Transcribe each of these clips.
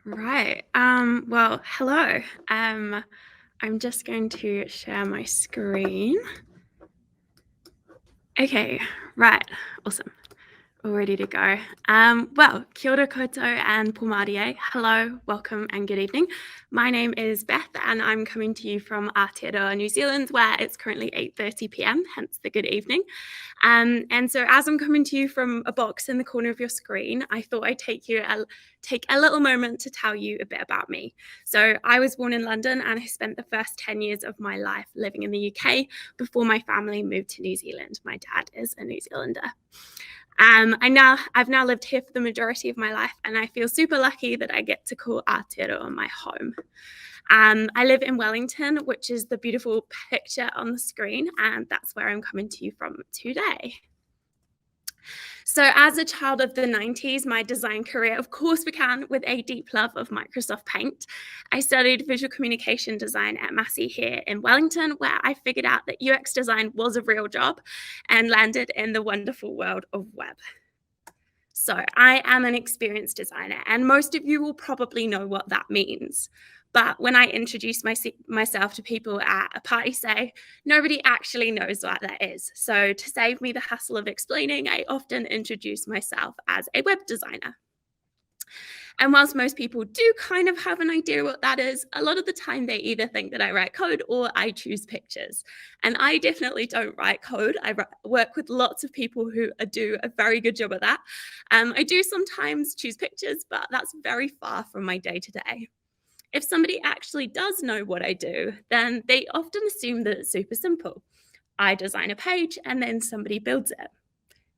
Right. Well, hello. I'm just going to share my screen. Okay, right. Awesome. All ready to go. Well, kia ora koutou and pōmārie. Hello, welcome and good evening. My name is Beth and I'm coming to you from Aotearoa, New Zealand, where it's currently 8:30 p.m, hence the good evening. And so as I'm coming to you from a box in the corner of your screen, I thought I'd take a little moment to tell you a bit about me. So I was born in London and I spent the first 10 years of my life living in the UK before my family moved to New Zealand. My dad is a New Zealander. I've now lived here for the majority of my life, and I feel super lucky that I get to call Aotearoa my home. I live in Wellington, which is the beautiful picture on the screen, and that's where I'm coming to you from today. So as a child of the 90s, my design career, of course, began with a deep love of Microsoft Paint. I studied visual communication design at Massey here in Wellington, where I figured out that UX design was a real job and landed in the wonderful world of web. So I am an experienced designer, and most of you will probably know what that means. But when I introduce myself to people at a party, say, nobody actually knows what that is. So to save me the hassle of explaining, I often introduce myself as a web designer. And whilst most people do kind of have an idea what that is, a lot of the time they either think that I write code or I choose pictures. And I definitely don't write code. I work with lots of people who do a very good job at that. I do sometimes choose pictures, but that's very far from my day-to-day. If somebody actually does know what I do, then they often assume that it's super simple. I design a page and then somebody builds it.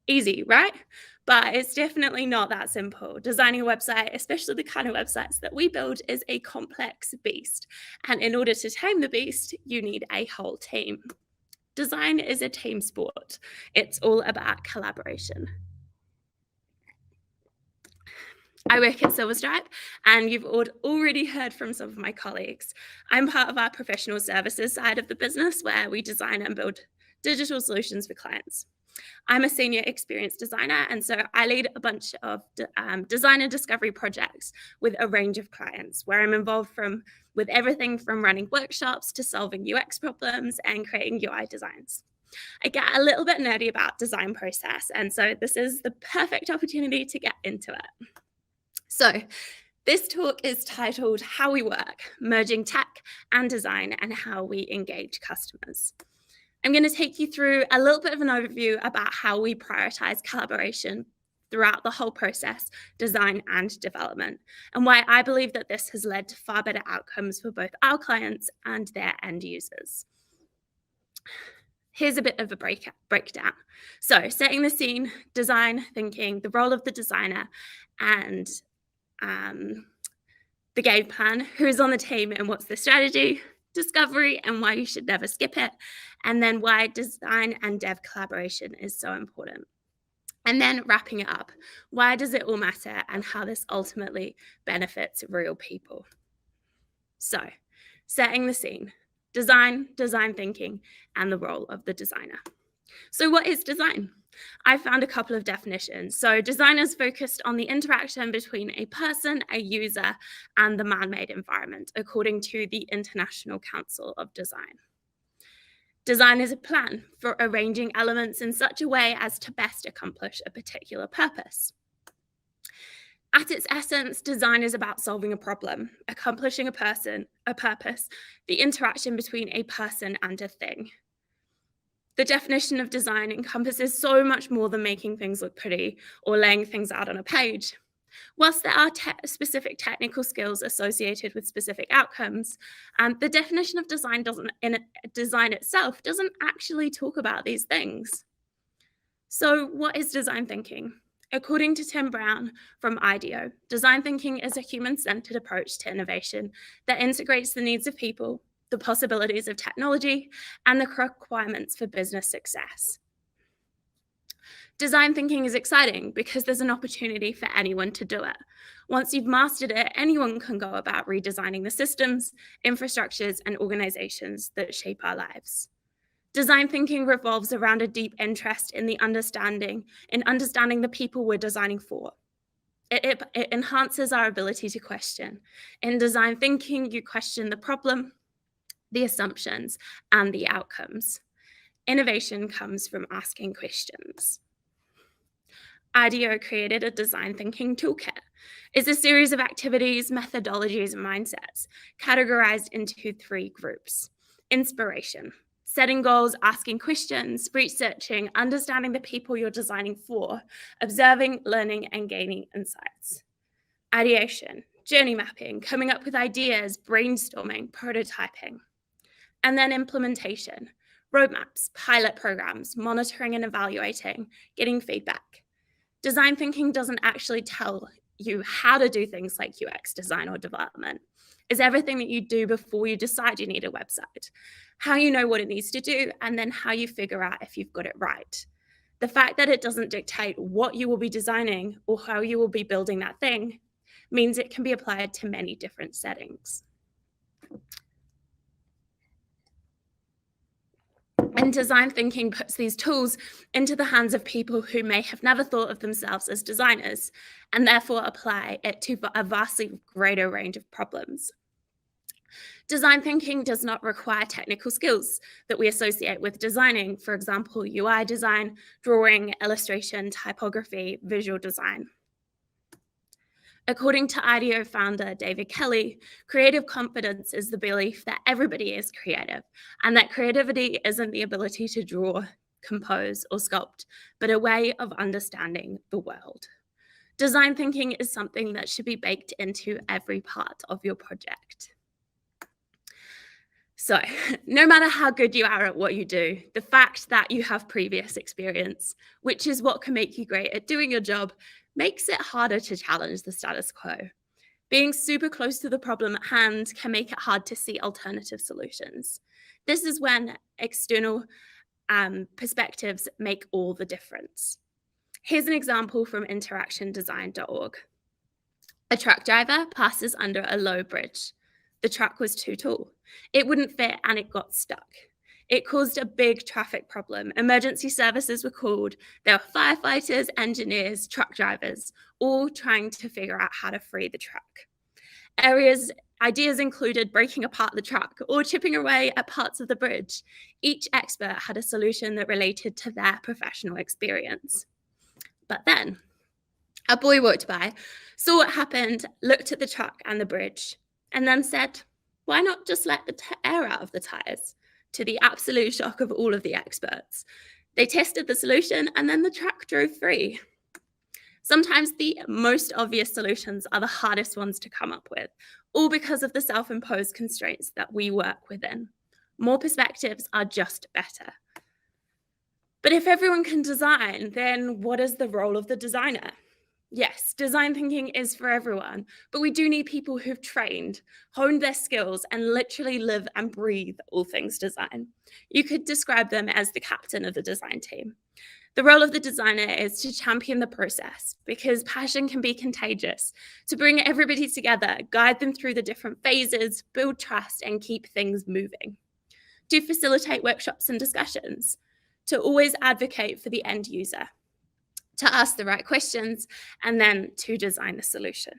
Easy, right? But it's definitely not that simple. Designing a website, especially the kind of websites that we build, is a complex beast. And in order to tame the beast, you need a whole team. Design is a team sport. It's all about collaboration. I work at Silverstripe, and you've already heard from some of my colleagues. I'm part of our professional services side of the business, where we design and build digital solutions for clients. I'm a senior experienced designer, and so I lead a bunch of design and discovery projects with a range of clients, where I'm involved with everything from running workshops to solving UX problems and creating UI designs. I get a little bit nerdy about design process, and so this is the perfect opportunity to get into it. So this talk is titled How We Work, Merging Tech and Design and How We Engage Customers. I'm going to take you through a little bit of an overview about how we prioritize collaboration throughout the whole process, design and development, and why I believe that this has led to far better outcomes for both our clients and their end users. Here's a bit of a breakdown. So setting the scene, design thinking, the role of the designer, and the game plan, who's on the team and what's the strategy, discovery and why you should never skip it, and then why design and dev collaboration is so important. And then wrapping it up, why does it all matter and how this ultimately benefits real people? So setting the scene, design thinking, and the role of the designer. So what is design? I found a couple of definitions. So design is focused on the interaction between a person, a user, and the man-made environment, according to the International Council of Design. Design is a plan for arranging elements in such a way as to best accomplish a particular purpose. At its essence, design is about solving a problem, accomplishing a purpose, the interaction between a person and a thing. The definition of design encompasses so much more than making things look pretty or laying things out on a page. Whilst there are specific technical skills associated with specific outcomes, the definition of design itself doesn't actually talk about these things. So what is design thinking? According to Tim Brown from IDEO, design thinking is a human-centered approach to innovation that integrates the needs of people, the possibilities of technology, and the requirements for business success. Design thinking is exciting because there's an opportunity for anyone to do it. Once you've mastered it, anyone can go about redesigning the systems, infrastructures, and organizations that shape our lives. Design thinking revolves around a deep interest in understanding the people we're designing for. It enhances our ability to question. In design thinking, you question the problem, the assumptions, and the outcomes. Innovation comes from asking questions. IDEO created a design thinking toolkit. It's a series of activities, methodologies, and mindsets categorized into 3 groups. Inspiration, setting goals, asking questions, researching, understanding the people you're designing for, observing, learning, and gaining insights. Ideation, journey mapping, coming up with ideas, brainstorming, prototyping. And then implementation, roadmaps, pilot programs, monitoring and evaluating, getting feedback. Design thinking doesn't actually tell you how to do things like UX design or development. It's everything that you do before you decide you need a website, how you know what it needs to do, and then how you figure out if you've got it right. The fact that it doesn't dictate what you will be designing or how you will be building that thing means it can be applied to many different settings. And design thinking puts these tools into the hands of people who may have never thought of themselves as designers and therefore apply it to a vastly greater range of problems. Design thinking does not require technical skills that we associate with designing, for example, UI design, drawing, illustration, typography, visual design. According to IDEO founder David Kelly, creative confidence is the belief that everybody is creative and that creativity isn't the ability to draw, compose, or sculpt, but a way of understanding the world. Design thinking is something that should be baked into every part of your project. So, no matter how good you are at what you do, the fact that you have previous experience, which is what can make you great at doing your job, makes it harder to challenge the status quo. Being super close to the problem at hand can make it hard to see alternative solutions. This is when external perspectives make all the difference. Here's an example from interactiondesign.org. A truck driver passes under a low bridge. The truck was too tall. It wouldn't fit and it got stuck. It caused a big traffic problem. Emergency services were called. There were firefighters, engineers, truck drivers, all trying to figure out how to free the truck. Ideas included breaking apart the truck or chipping away at parts of the bridge. Each expert had a solution that related to their professional experience. But then, a boy walked by, saw what happened, looked at the truck and the bridge, and then said, "Why not just let the air out of the tires?" To the absolute shock of all of the experts. They tested the solution and then the truck drove free. Sometimes the most obvious solutions are the hardest ones to come up with, all because of the self-imposed constraints that we work within. More perspectives are just better. But if everyone can design, then what is the role of the designer? Yes, design thinking is for everyone, but we do need people who've trained, honed their skills, and literally live and breathe all things design. You could describe them as the captain of the design team. The role of the designer is to champion the process because passion can be contagious, to bring everybody together, guide them through the different phases, build trust, and keep things moving. To facilitate workshops and discussions, to always advocate for the end user, to ask the right questions, and then to design the solution.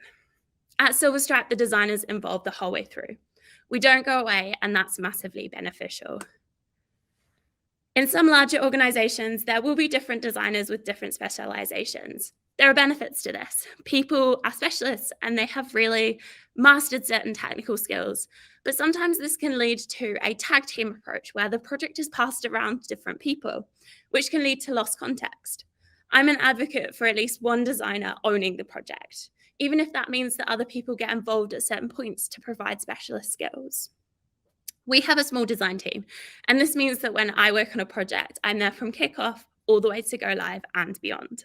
At Silverstripe, the designers involved the whole way through. We don't go away, and that's massively beneficial. In some larger organizations, there will be different designers with different specializations. There are benefits to this. People are specialists, and they have really mastered certain technical skills. But sometimes this can lead to a tag team approach where the project is passed around to different people, which can lead to lost context. I'm an advocate for at least one designer owning the project, even if that means that other people get involved at certain points to provide specialist skills. We have a small design team, and this means that when I work on a project, I'm there from kickoff all the way to go live and beyond.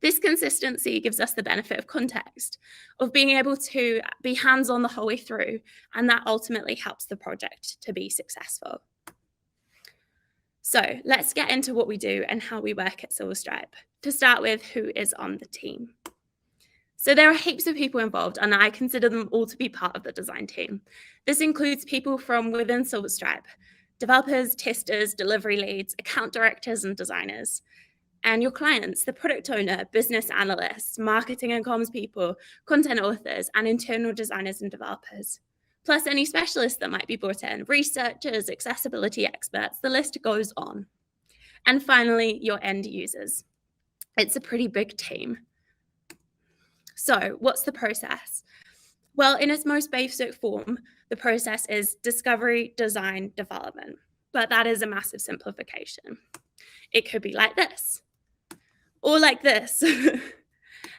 This consistency gives us the benefit of context, of being able to be hands-on the whole way through, and that ultimately helps the project to be successful. So let's get into what we do and how we work at Silverstripe. To start with, who is on the team? So there are heaps of people involved, and I consider them all to be part of the design team. This includes people from within Silverstripe, developers, testers, delivery leads, account directors, and designers. And your clients, the product owner, business analysts, marketing and comms people, content authors, and internal designers and developers. Plus any specialists that might be brought in, researchers, accessibility experts, the list goes on. And finally, your end users. It's a pretty big team. So what's the process? Well, in its most basic form, the process is discovery, design, development. But that is a massive simplification. It could be like this, or like this.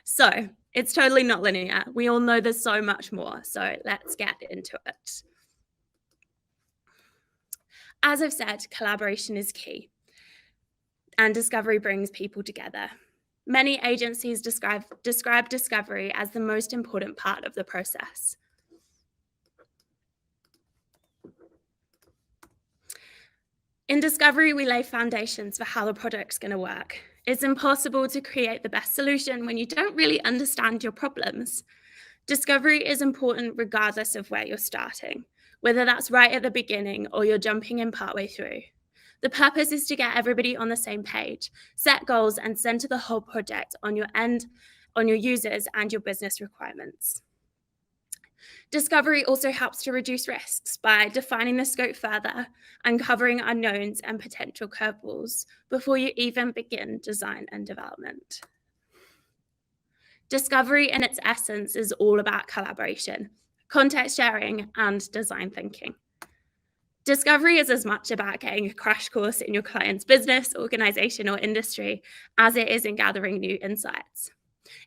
So it's totally not linear. We all know there's so much more. So let's get into it. As I've said, collaboration is key. And discovery brings people together. Many agencies describe discovery as the most important part of the process. In discovery, we lay foundations for how the product's going to work. It's impossible to create the best solution when you don't really understand your problems. Discovery is important regardless of where you're starting, whether that's right at the beginning or you're jumping in partway through. The purpose is to get everybody on the same page, set goals, and center the whole project on your users and your business requirements. Discovery also helps to reduce risks by defining the scope further, uncovering unknowns and potential curveballs before you even begin design and development. Discovery in its essence is all about collaboration, context sharing, and design thinking. Discovery is as much about getting a crash course in your client's business, organization, or industry as it is in gathering new insights.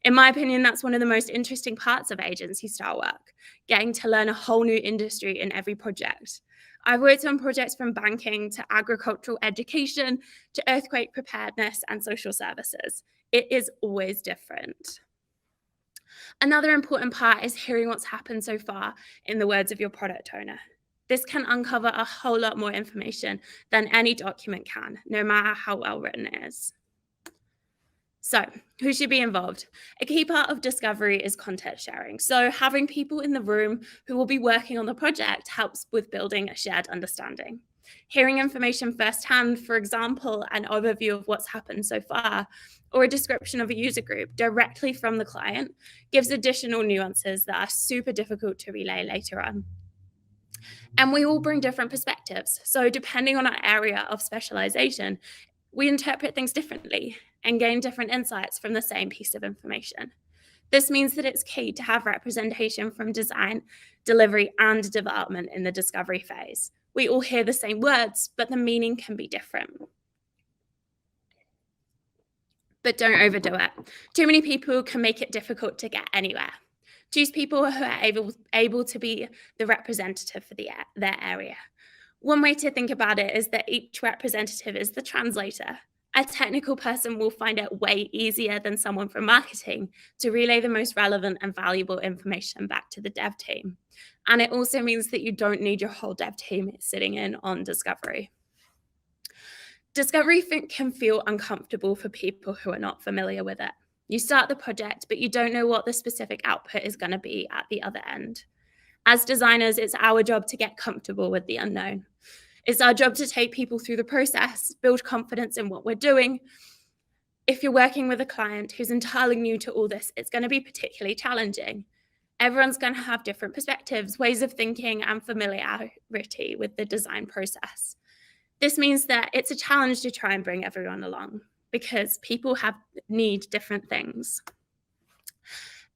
In my opinion, that's one of the most interesting parts of agency-style work, getting to learn a whole new industry in every project. I've worked on projects from banking to agricultural education to earthquake preparedness and social services. It is always different. Another important part is hearing what's happened so far in the words of your product owner. This can uncover a whole lot more information than any document can, no matter how well written it is. So, who should be involved? A key part of discovery is content sharing. So, having people in the room who will be working on the project helps with building a shared understanding. Hearing information firsthand, for example, an overview of what's happened so far, or a description of a user group directly from the client, gives additional nuances that are super difficult to relay later on. And we all bring different perspectives. So, depending on our area of specialization, we interpret things differently and gain different insights from the same piece of information. This means that it's key to have representation from design, delivery, and development in the discovery phase. We all hear the same words, but the meaning can be different. But don't overdo it. Too many people can make it difficult to get anywhere. Choose people who are able to be the representative for their area. One way to think about it is that each representative is the translator. A technical person will find it way easier than someone from marketing to relay the most relevant and valuable information back to the dev team. And it also means that you don't need your whole dev team sitting in on discovery. Discovery can feel uncomfortable for people who are not familiar with it. You start the project, but you don't know what the specific output is going to be at the other end. As designers, it's our job to get comfortable with the unknown. It's our job to take people through the process, build confidence in what we're doing. If you're working with a client who's entirely new to all this, it's going to be particularly challenging. Everyone's going to have different perspectives, ways of thinking, and familiarity with the design process. This means that it's a challenge to try and bring everyone along because people need different things.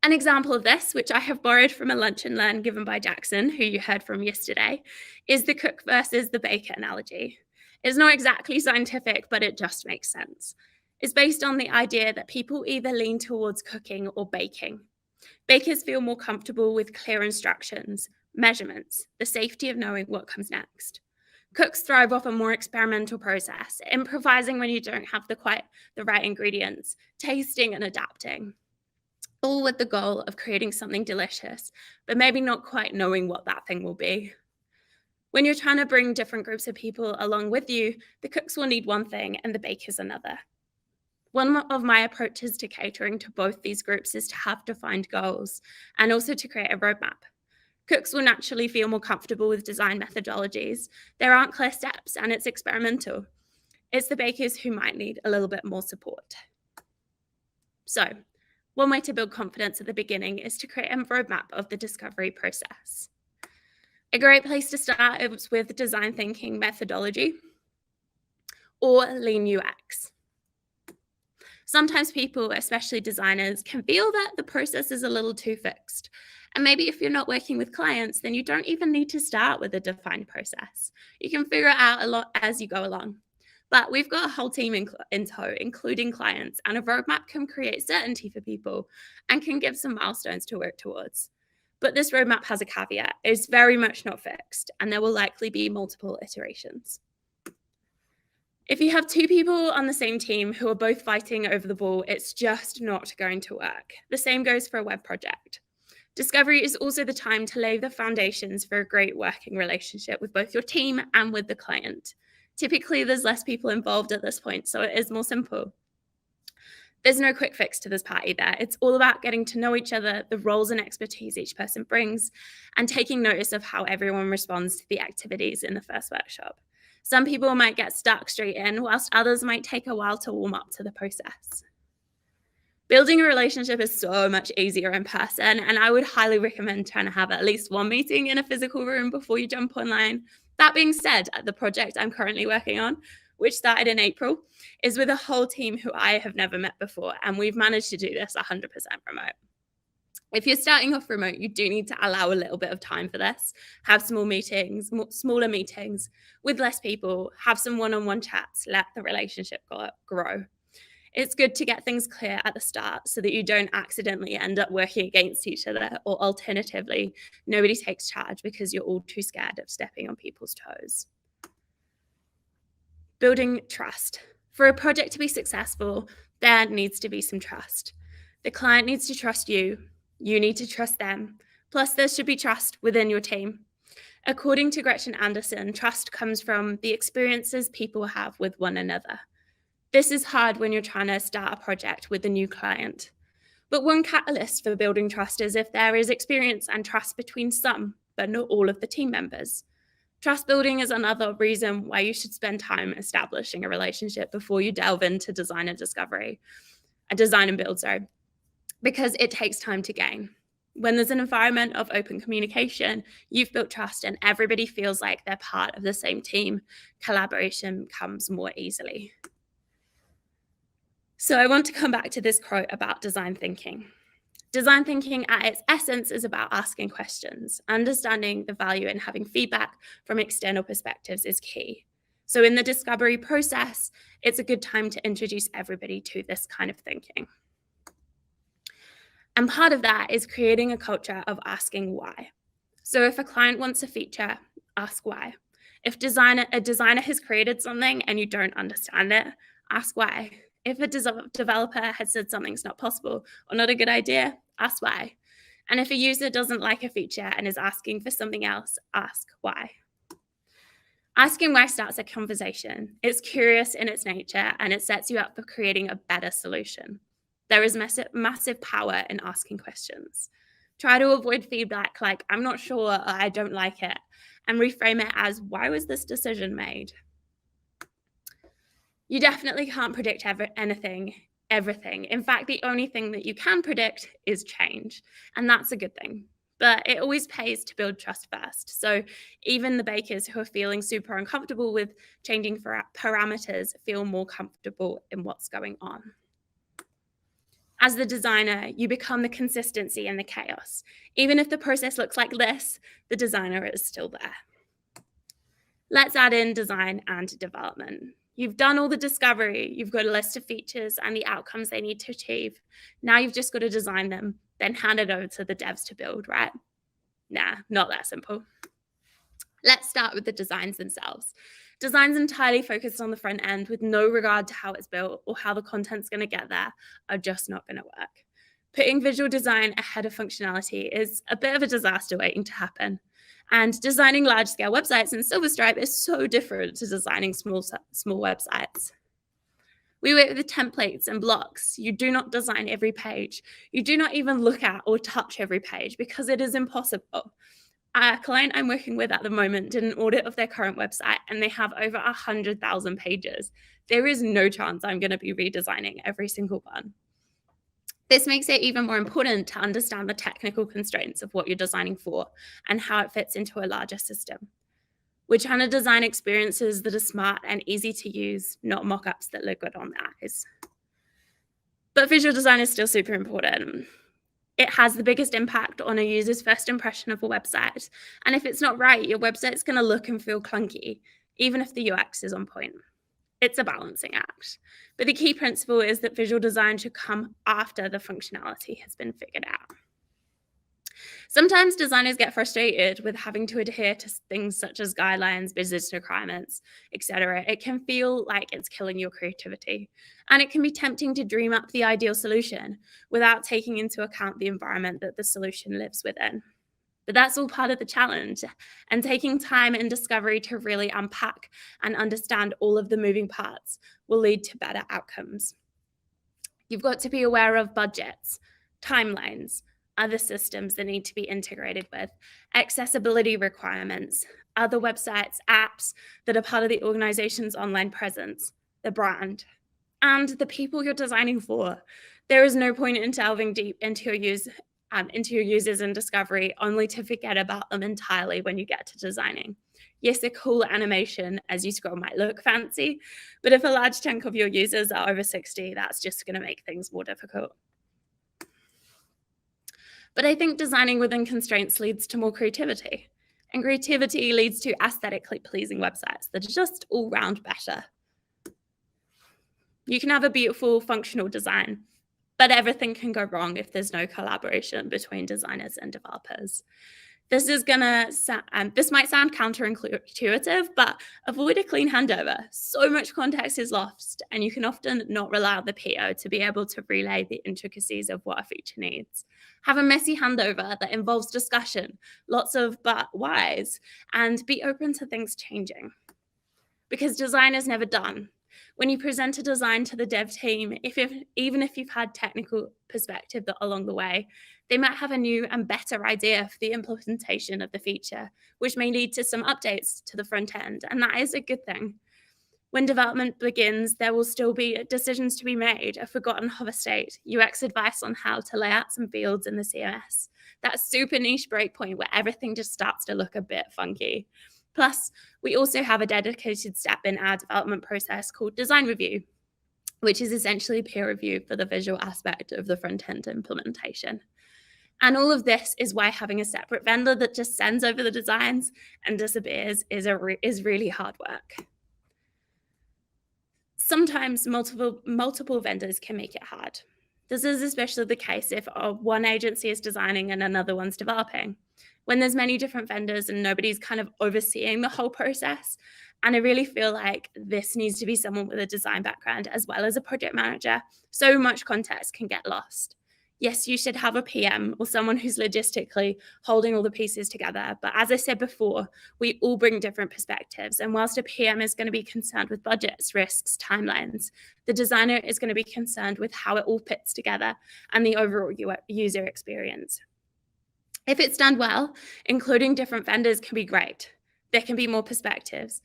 An example of this, which I have borrowed from a lunch and learn given by Jackson, who you heard from yesterday, is the cook versus the baker analogy. It's not exactly scientific, but it just makes sense. It's based on the idea that people either lean towards cooking or baking. Bakers feel more comfortable with clear instructions, measurements, the safety of knowing what comes next. Cooks thrive off a more experimental process, improvising when you don't have the right ingredients, tasting and adapting, all with the goal of creating something delicious, but maybe not quite knowing what that thing will be. When you're trying to bring different groups of people along with you, the cooks will need one thing and the bakers another. One of my approaches to catering to both these groups is to have defined goals and also to create a roadmap. Cooks will naturally feel more comfortable with design methodologies. There aren't clear steps and it's experimental. It's the bakers who might need a little bit more support. So, one way to build confidence at the beginning is to create a roadmap of the discovery process. A great place to start is with design thinking methodology or Lean UX. Sometimes people, especially designers, can feel that the process is a little too fixed. And maybe if you're not working with clients, then you don't even need to start with a defined process. You can figure it out a lot as you go along. But we've got a whole team in tow, including clients, and a roadmap can create certainty for people and can give some milestones to work towards. But this roadmap has a caveat. It's very much not fixed, and there will likely be multiple iterations. If you have two people on the same team who are both fighting over the ball, it's just not going to work. The same goes for a web project. Discovery is also the time to lay the foundations for a great working relationship with both your team and with the client. Typically, there's less people involved at this point, so it is more simple. There's no quick fix to this part either. It's all about getting to know each other, the roles and expertise each person brings, and taking notice of how everyone responds to the activities in the first workshop. Some people might get stuck straight in, whilst others might take a while to warm up to the process. Building a relationship is so much easier in person, and I would highly recommend trying to have at least one meeting in a physical room before you jump online. That being said, the project I'm currently working on, which started in April, is with a whole team who I have never met before, and we've managed to do this 100% remote. If you're starting off remote, you do need to allow a little bit of time for this. Have smaller meetings with less people, have some one-on-one chats, let the relationship grow. It's good to get things clear at the start so that you don't accidentally end up working against each other, or alternatively, nobody takes charge because you're all too scared of stepping on people's toes. Building trust. For a project to be successful, there needs to be some trust. The client needs to trust you. You need to trust them. Plus, there should be trust within your team. According to Gretchen Anderson, trust comes from the experiences people have with one another. This is hard when you're trying to start a project with a new client. But one catalyst for building trust is if there is experience and trust between some, but not all of the team members. Trust building is another reason why you should spend time establishing a relationship before you delve into design and build, because it takes time to gain. When there's an environment of open communication, you've built trust and everybody feels like they're part of the same team. Collaboration comes more easily. So I want to come back to this quote about design thinking. Design thinking at its essence is about asking questions. Understanding the value in having feedback from external perspectives is key. So in the discovery process, it's a good time to introduce everybody to this kind of thinking. And part of that is creating a culture of asking why. So if a client wants a feature, ask why. If a designer has created something and you don't understand it, ask why. If a developer has said something's not possible or not a good idea, ask why. And if a user doesn't like a feature and is asking for something else, ask why. Asking why starts a conversation. It's curious in its nature and it sets you up for creating a better solution. There is massive power in asking questions. Try to avoid feedback like, I'm not sure, or I don't like it, and reframe it as, why was this decision made? You definitely can't predict everything. In fact, the only thing that you can predict is change, and that's a good thing. But it always pays to build trust first. So even the bakers who are feeling super uncomfortable with changing parameters feel more comfortable in what's going on. As the designer, you become the consistency in the chaos. Even if the process looks like this, the designer is still there. Let's add in design and development. You've done all the discovery. You've got a list of features and the outcomes they need to achieve. Now you've just got to design them, then hand it over to the devs to build, right? Nah, not that simple. Let's start with the designs themselves. Designs entirely focused on the front end with no regard to how it's built or how the content's going to get there are just not going to work. Putting visual design ahead of functionality is a bit of a disaster waiting to happen. And designing large-scale websites in Silverstripe is so different to designing small websites. We work with templates and blocks. You do not design every page. You do not even look at or touch every page because it is impossible. A client I'm working with at the moment did an audit of their current website and they have over 100,000 pages. There is no chance I'm going to be redesigning every single one. This makes it even more important to understand the technical constraints of what you're designing for and how it fits into a larger system. We're trying to design experiences that are smart and easy to use, not mock-ups that look good on the eyes. But visual design is still super important. It has the biggest impact on a user's first impression of a website. And if it's not right, your website's going to look and feel clunky, even if the UX is on point. It's a balancing act. But the key principle is that visual design should come after the functionality has been figured out. Sometimes designers get frustrated with having to adhere to things such as guidelines, business requirements, etc. It can feel like it's killing your creativity. And it can be tempting to dream up the ideal solution without taking into account the environment that the solution lives within. But that's all part of the challenge. And taking time and discovery to really unpack and understand all of the moving parts will lead to better outcomes. You've got to be aware of budgets, timelines, other systems that need to be integrated with, accessibility requirements, other websites, apps that are part of the organization's online presence, the brand, and the people you're designing for. There is no point in delving deep into your users and discovery only to forget about them entirely when you get to designing. Yes, a cool animation as you scroll might look fancy, but if a large chunk of your users are over 60, that's just going to make things more difficult. But I think designing within constraints leads to more creativity, and creativity leads to aesthetically pleasing websites that are just all round better. You can have a beautiful functional design, but everything can go wrong if there's no collaboration between designers and developers. This might sound counterintuitive, but avoid a clean handover. So much context is lost, and you can often not rely on the PO to be able to relay the intricacies of what a feature needs. Have a messy handover that involves discussion, lots of but whys, and be open to things changing. Because design is never done. When you present a design to the dev team, even if you've had technical perspective along the way, they might have a new and better idea for the implementation of the feature, which may lead to some updates to the front end, and that is a good thing. When development begins, there will still be decisions to be made, a forgotten hover state, UX advice on how to lay out some fields in the CMS, that super niche breakpoint where everything just starts to look a bit funky. Plus, we also have a dedicated step in our development process called design review, which is essentially peer review for the visual aspect of the front-end implementation. And all of this is why having a separate vendor that just sends over the designs and disappears is really hard work. Sometimes multiple vendors can make it hard. This is especially the case if one agency is designing and another one's developing. When there's many different vendors and nobody's kind of overseeing the whole process. And I really feel like this needs to be someone with a design background as well as a project manager. So much context can get lost. Yes, you should have a PM or someone who's logistically holding all the pieces together. But as I said before, we all bring different perspectives. And whilst a PM is going to be concerned with budgets, risks, timelines, the designer is going to be concerned with how it all fits together and the overall user experience. If it's done well, including different vendors can be great. There can be more perspectives.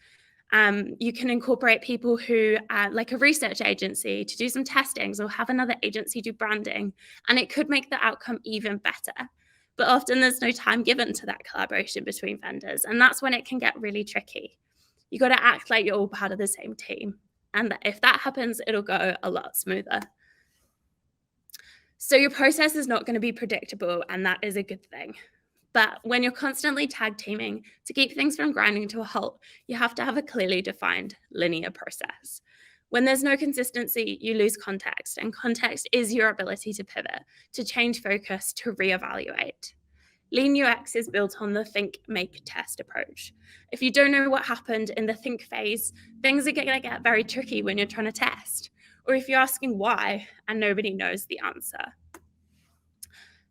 You can incorporate people who like a research agency to do some testings or have another agency do branding, and it could make the outcome even better. But often there's no time given to that collaboration between vendors, and that's when it can get really tricky. You got to act like you're all part of the same team. And if that happens, it'll go a lot smoother. So your process is not going to be predictable, and that is a good thing. But when you're constantly tag teaming to keep things from grinding to a halt, you have to have a clearly defined linear process. When there's no consistency, you lose context, and context is your ability to pivot, to change focus, to reevaluate. Lean UX is built on the think, make, test approach. If you don't know what happened in the think phase, things are going to get very tricky when you're trying to test. Or if you're asking why and nobody knows the answer.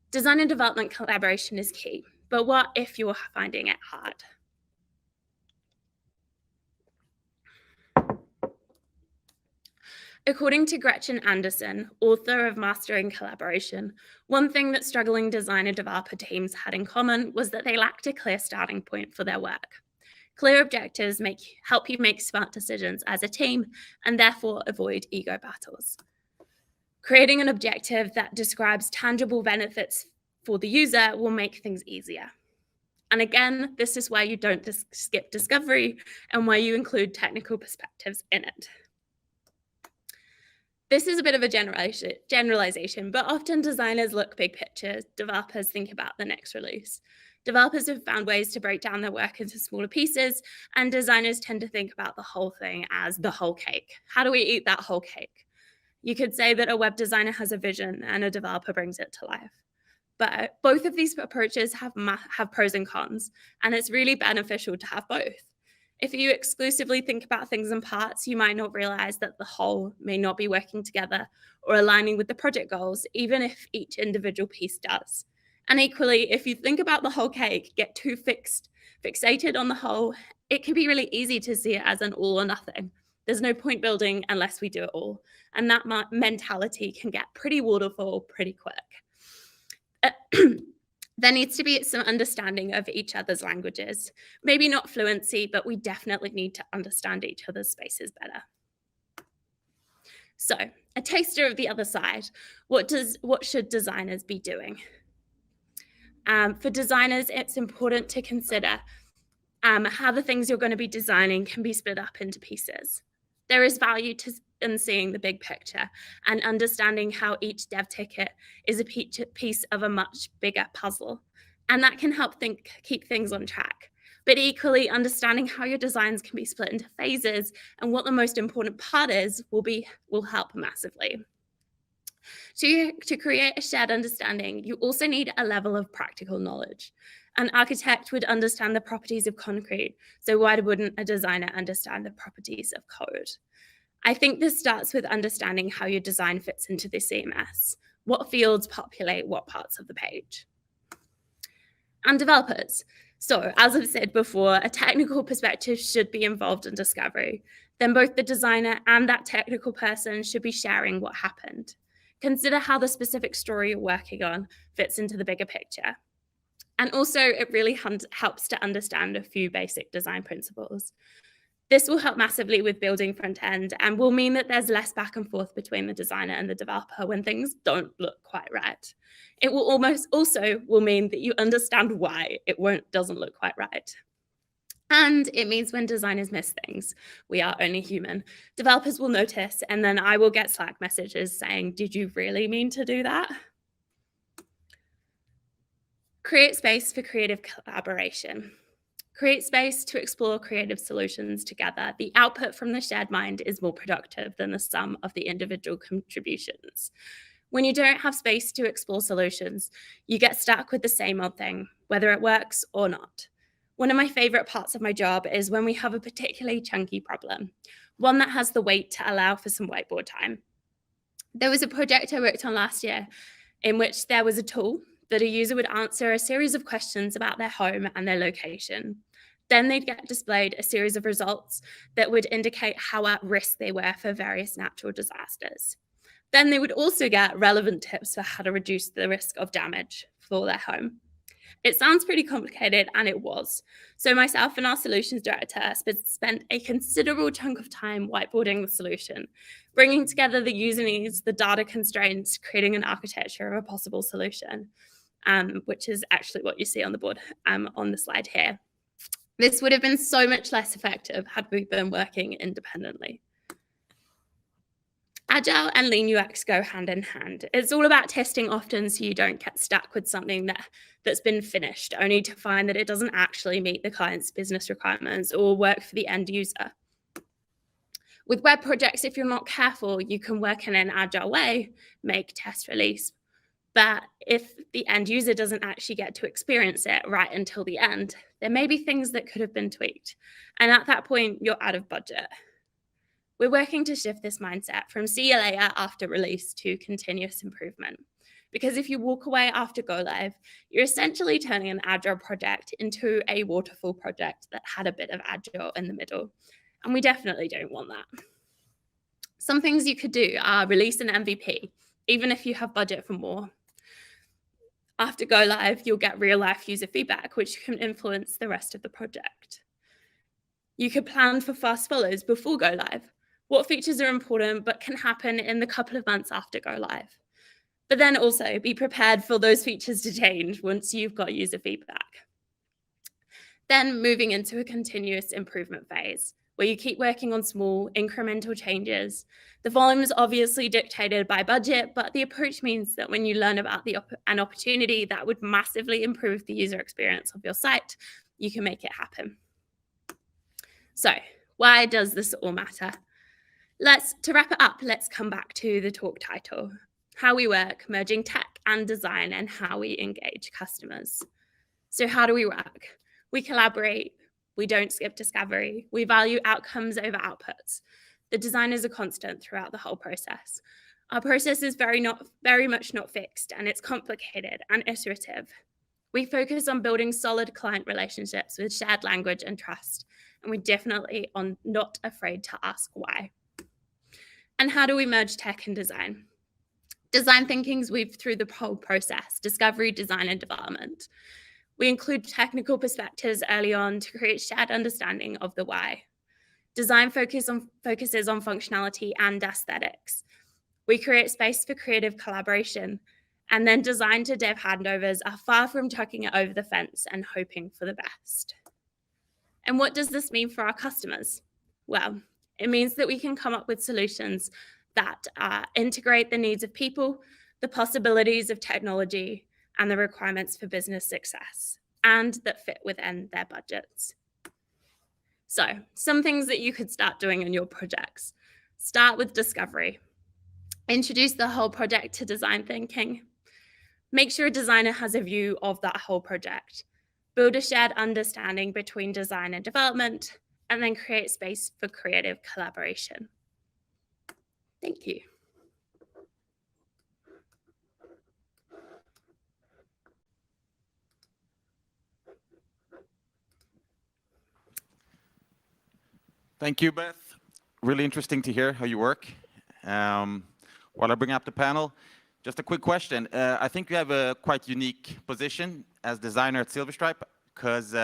Design and development collaboration is key, but what if you're finding it hard? According to Gretchen Anderson, author of Mastering Collaboration, one thing that struggling designer developer teams had in common was that they lacked a clear starting point for their work. Clear objectives help you make smart decisions as a team and therefore avoid ego battles. Creating an objective that describes tangible benefits for the user will make things easier. And again, this is why you don't skip discovery and why you include technical perspectives in it. This is a bit of a generalization, but often designers look big picture, developers think about the next release. Developers have found ways to break down their work into smaller pieces, and designers tend to think about the whole thing as the whole cake. How do we eat that whole cake? You could say that a web designer has a vision and a developer brings it to life. But both of these approaches have pros and cons, and it's really beneficial to have both. If you exclusively think about things in parts, you might not realize that the whole may not be working together or aligning with the project goals, even if each individual piece does. And equally, if you think about the whole cake, get too fixated on the whole, it can be really easy to see it as an all or nothing. There's no point building unless we do it all. And that mentality can get pretty waterfall pretty quick. There needs to be some understanding of each other's languages. Maybe not fluency, but we definitely need to understand each other's spaces better. So, a taster of the other side. What should designers be doing? For designers, it's important to consider how the things you're going to be designing can be split up into pieces. There is value in seeing the big picture and understanding how each dev ticket is a piece of a much bigger puzzle. And that can help keep things on track. But equally, understanding how your designs can be split into phases and what the most important part is will help massively. To create a shared understanding, you also need a level of practical knowledge. An architect would understand the properties of concrete, so why wouldn't a designer understand the properties of code? I think this starts with understanding how your design fits into the CMS, what fields populate what parts of the page. And developers. So, as I've said before, a technical perspective should be involved in discovery. Then both the designer and that technical person should be sharing what happened. Consider how the specific story you're working on fits into the bigger picture. And also, it really helps to understand a few basic design principles. This will help massively with building front end and will mean that there's less back and forth between the designer and the developer when things don't look quite right. It will also mean that you understand why it doesn't look quite right. And it means when designers miss things, we are only human. Developers will notice, and then I will get Slack messages saying, "Did you really mean to do that?" Create space for creative collaboration. Create space to explore creative solutions together. The output from the shared mind is more productive than the sum of the individual contributions. When you don't have space to explore solutions, you get stuck with the same old thing, whether it works or not. One of my favorite parts of my job is when we have a particularly chunky problem, one that has the weight to allow for some whiteboard time. There was a project I worked on last year in which there was a tool that a user would answer a series of questions about their home and their location. Then they'd get displayed a series of results that would indicate how at risk they were for various natural disasters. Then they would also get relevant tips for how to reduce the risk of damage for their home. It sounds pretty complicated, and it was. So myself and our solutions director spent a considerable chunk of time whiteboarding the solution, bringing together the user needs, the data constraints, creating an architecture of a possible solution, which is actually what you see on the board on the slide here. This would have been so much less effective had we been working independently. Agile and Lean Ux go hand in hand. It's all about testing often so you don't get stuck with something that's been finished, only to find that it doesn't actually meet the client's business requirements or work for the end user. With web projects, if you're not careful, you can work in an agile way, make test release. But if the end user doesn't actually get to experience it right until the end, there may be things that could have been tweaked. And at that point, you're out of budget. We're working to shift this mindset from see you later after release to continuous improvement. Because if you walk away after go live, you're essentially turning an agile project into a waterfall project that had a bit of agile in the middle. And we definitely don't want that. Some things you could do are release an MVP, even if you have budget for more. After go live, you'll get real life user feedback, which can influence the rest of the project. You could plan for fast follows before go live. What features are important but can happen in the couple of months after go live? But then also be prepared for those features to change once you've got user feedback. Then moving into a continuous improvement phase, where you keep working on small incremental changes. The volume is obviously dictated by budget, but the approach means that when you learn about an opportunity that would massively improve the user experience of your site, you can make it happen. So why does this all matter? To wrap it up, let's come back to the talk title, how we work, merging tech and design, and how we engage customers. So how do we work? We collaborate. We don't skip discovery. We value outcomes over outputs. The design is a constant throughout the whole process. Our process is very much not fixed, and it's complicated and iterative. We focus on building solid client relationships with shared language and trust, and we definitely are not afraid to ask why. And how do we merge tech and design? Design thinking's weaved through the whole process, discovery, design, and development. We include technical perspectives early on to create shared understanding of the why. Design focuses on functionality and aesthetics. We create space for creative collaboration, and then design to dev handovers are far from chucking it over the fence and hoping for the best. And what does this mean for our customers? Well, it means that we can come up with solutions that integrate the needs of people, the possibilities of technology, and the requirements for business success, and that fit within their budgets. So, some things that you could start doing in your projects. Start with discovery. Introduce the whole project to design thinking. Make sure a designer has a view of that whole project. Build a shared understanding between design and development, and then create space for creative collaboration. Thank you. Thank you, Beth. Really interesting to hear how you work. While I bring up the panel, just a quick question. I think you have a quite unique position as designer at Silverstripe, because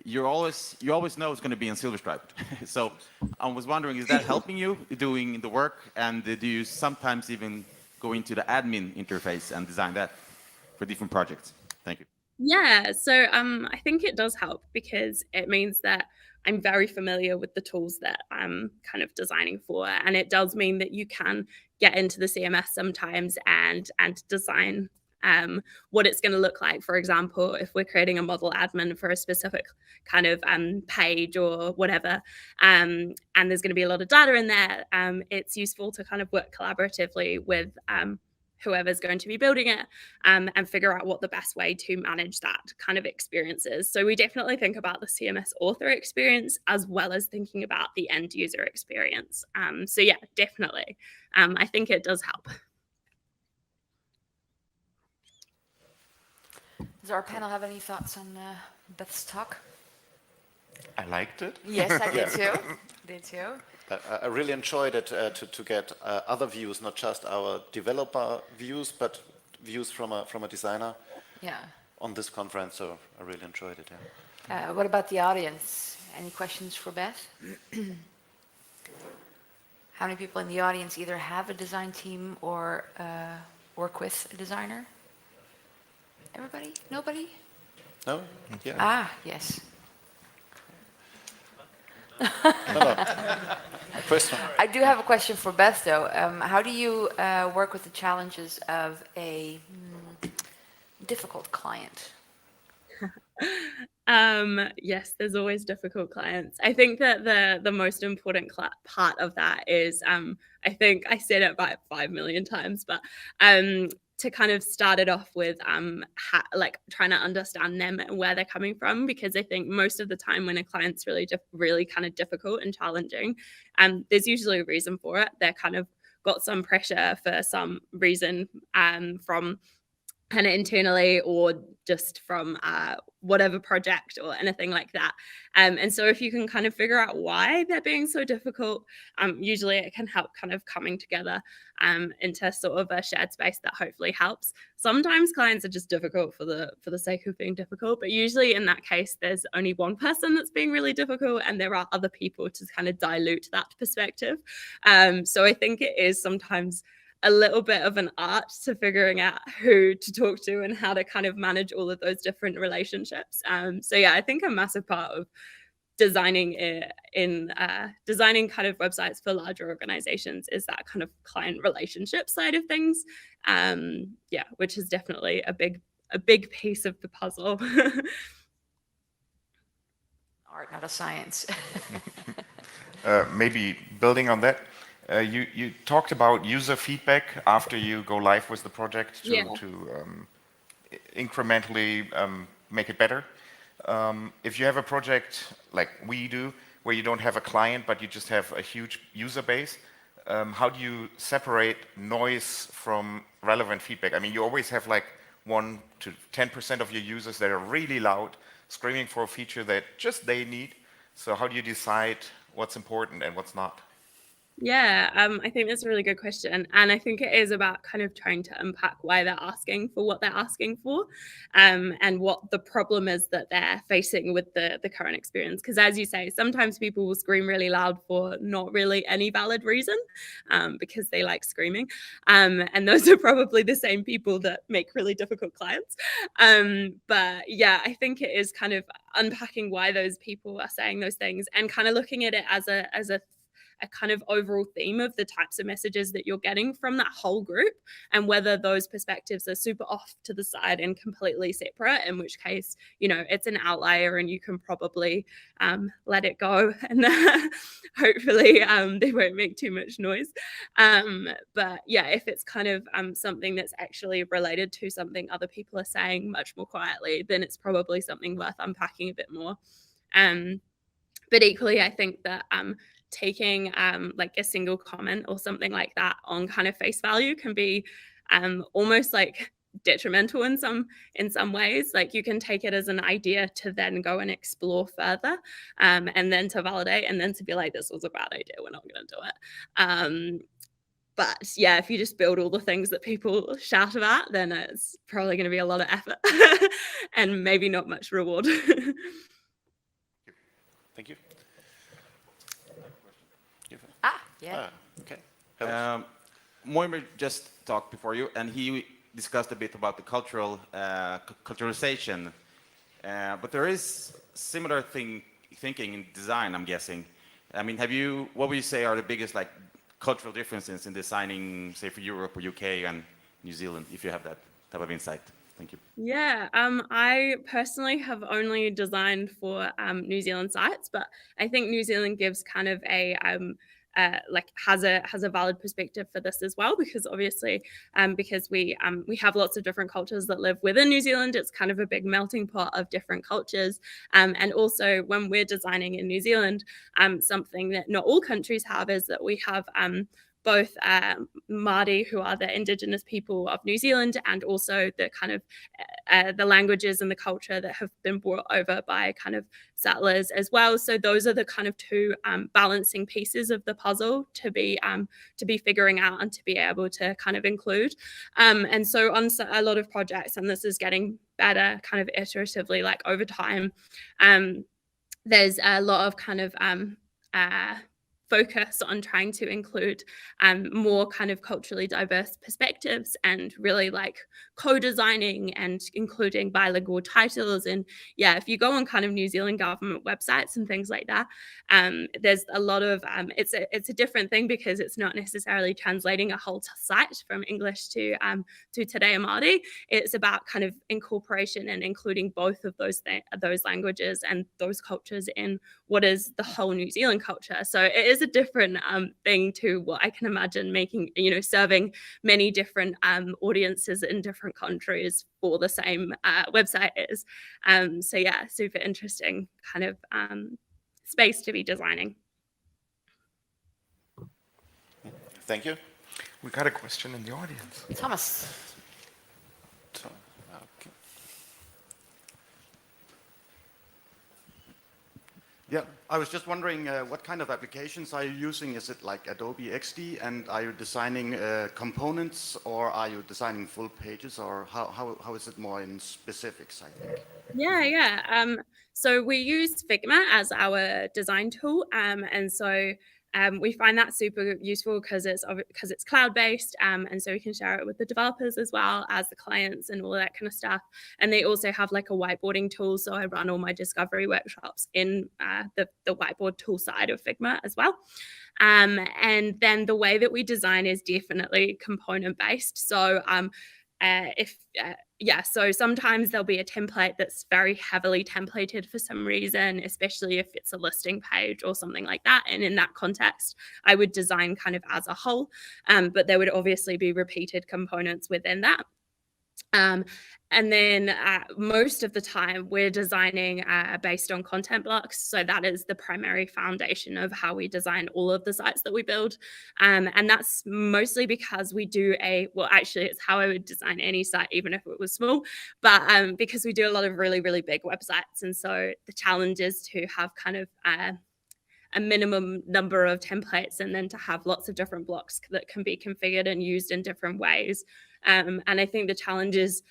you always know it's going to be in Silverstripe. So I was wondering, is that helping you doing the work? And do you sometimes even go into the admin interface and design that for different projects? Thank you. Yeah, so I think it does help, because it means that I'm very familiar with the tools that I'm kind of designing for. And it does mean that you can get into the CMS sometimes and design what it's going to look like. For example, if we're creating a model admin for a specific kind of page or whatever, and there's going to be a lot of data in there, it's useful to kind of work collaboratively with whoever's going to be building it, and figure out what the best way to manage that kind of experience is. So we definitely think about the CMS author experience as well as thinking about the end user experience. So yeah, definitely. I think it does help. Does our panel have any thoughts on Beth's talk? I liked it. Yes, I did too. Did too. I really enjoyed it to get other views, not just our developer views, but views from a designer. Yeah. On this conference, so I really enjoyed it. Yeah. What about the audience? Any questions for Beth? How many people in the audience either have a design team or work with a designer? Everybody? Nobody? No? Yeah. Ah, yes. Question. I do have a question for Beth, though. How do you work with the challenges of a difficult client? Yes, there's always difficult clients. I think that the most important part of that is, I think I said it about 5 million times, but to kind of start it off with like trying to understand them and where they're coming from, because I think most of the time when a client's really kind of difficult and challenging, there's usually a reason for it. They're kind of got some pressure for some reason from kind of internally or just from whatever project or anything like that. And so if you can kind of figure out why they're being so difficult, usually it can help kind of coming together into sort of a shared space that hopefully helps. Sometimes clients are just difficult for the sake of being difficult, but usually in that case, there's only one person that's being really difficult and there are other people to kind of dilute that perspective. So I think it is sometimes a little bit of an art to figuring out who to talk to and how to kind of manage all of those different relationships. So yeah, I think a massive part of designing designing kind of websites for larger organizations is that kind of client relationship side of things. Yeah, which is definitely a big piece of the puzzle. Art, not a science. Maybe building on that, you talked about user feedback after you go live with the project to incrementally make it better. If you have a project like we do, where you don't have a client, but you just have a huge user base, how do you separate noise from relevant feedback? I mean, you always have like 1 to 10% of your users that are really loud, screaming for a feature that just they need. So how do you decide what's important and what's not? Yeah, I think that's a really good question. And I think it is about kind of trying to unpack why they're asking for what they're asking for, and what the problem is that they're facing with the current experience. Because as you say, sometimes people will scream really loud for not really any valid reason, because they like screaming. And those are probably the same people that make really difficult clients. But yeah, I think it is kind of unpacking why those people are saying those things and kind of looking at it as a kind of overall theme of the types of messages that you're getting from that whole group, and whether those perspectives are super off to the side and completely separate, in which case, you know, it's an outlier and you can probably let it go and hopefully they won't make too much noise. But yeah, if it's kind of something that's actually related to something other people are saying much more quietly, then it's probably something worth unpacking a bit more. But equally, I think that taking like a single comment or something like that on kind of face value can be almost like detrimental in some ways. Like you can take it as an idea to then go and explore further, and then to validate, and then to be like, this was a bad idea, we're not going to do it. But yeah, if you just build all the things that people shout about, then it's probably going to be a lot of effort and maybe not much reward. Thank you. Yeah. Okay. Moimer just talked before you, and he discussed a bit about the culturalization. But there is similar thinking in design, I'm guessing. I mean, what would you say are the biggest like cultural differences in designing, say, for Europe or UK and New Zealand, if you have that type of insight? Thank you. Yeah, I personally have only designed for New Zealand sites, but I think New Zealand gives kind of a like has a valid perspective for this as well, because obviously because we have lots of different cultures that live within New Zealand. It's kind of a big melting pot of different cultures, and also when we're designing in New Zealand, something that not all countries have is that we have both Māori, who are the indigenous people of New Zealand, and also the kind of the languages and the culture that have been brought over by kind of settlers as well. So those are the kind of two balancing pieces of the puzzle to be figuring out and to be able to kind of include. And so on a lot of projects, and this is getting better kind of iteratively, like over time, there's a lot of kind of focus on trying to include more kind of culturally diverse perspectives, and really like co-designing and including bilingual titles. And yeah, if you go on kind of New Zealand government websites and things like that, there's a lot of it's a different thing, because it's not necessarily translating a whole site from English to Te Reo Māori. It's about kind of incorporation and including both of those languages and those cultures in what is the whole New Zealand culture. So it is a different thing to what I can imagine making, serving many different audiences in different countries for the same website is. So yeah, super interesting kind of space to be designing. Thank you. We got a question in the audience. Thomas. I was just wondering what kind of applications are you using? Is it like Adobe XD, and are you designing components, or are you designing full pages, or how is it more in specifics, I think? Yeah. So we use Figma as our design tool, and so we find that super useful because it's cloud-based, and so we can share it with the developers as well as the clients and all that kind of stuff. And they also have like a whiteboarding tool, so I run all my discovery workshops in the whiteboard tool side of Figma as well. And then the way that we design is definitely component-based. So so sometimes there'll be a template that's very heavily templated for some reason, especially if it's a listing page or something like that. And in that context, I would design kind of as a whole, but there would obviously be repeated components within that. And then most of the time we're designing based on content blocks. So that is the primary foundation of how we design all of the sites that we build. And that's mostly because we do actually it's how I would design any site, even if it was small, but because we do a lot of really, really big websites. And so the challenge is to have kind of a minimum number of templates, and then to have lots of different blocks that can be configured and used in different ways. And I think the challenge is,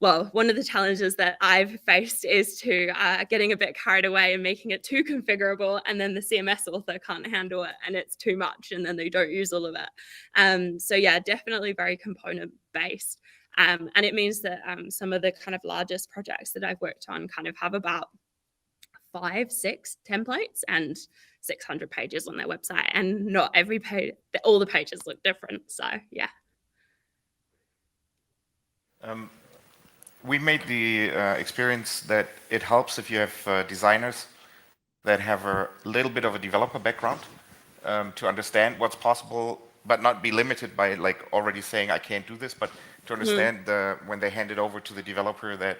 one of the challenges that I've faced is to getting a bit carried away and making it too configurable, and then the CMS author can't handle it and it's too much, and then they don't use all of it. So yeah, definitely very component based. And it means that some of the kind of largest projects that I've worked on kind of have about 5-6 templates and 600 pages on their website, and not every page, all the pages look different. So yeah. We made the experience that it helps if you have designers that have a little bit of a developer background to understand what's possible, but not be limited by like already saying I can't do this, but to understand when they hand it over to the developer that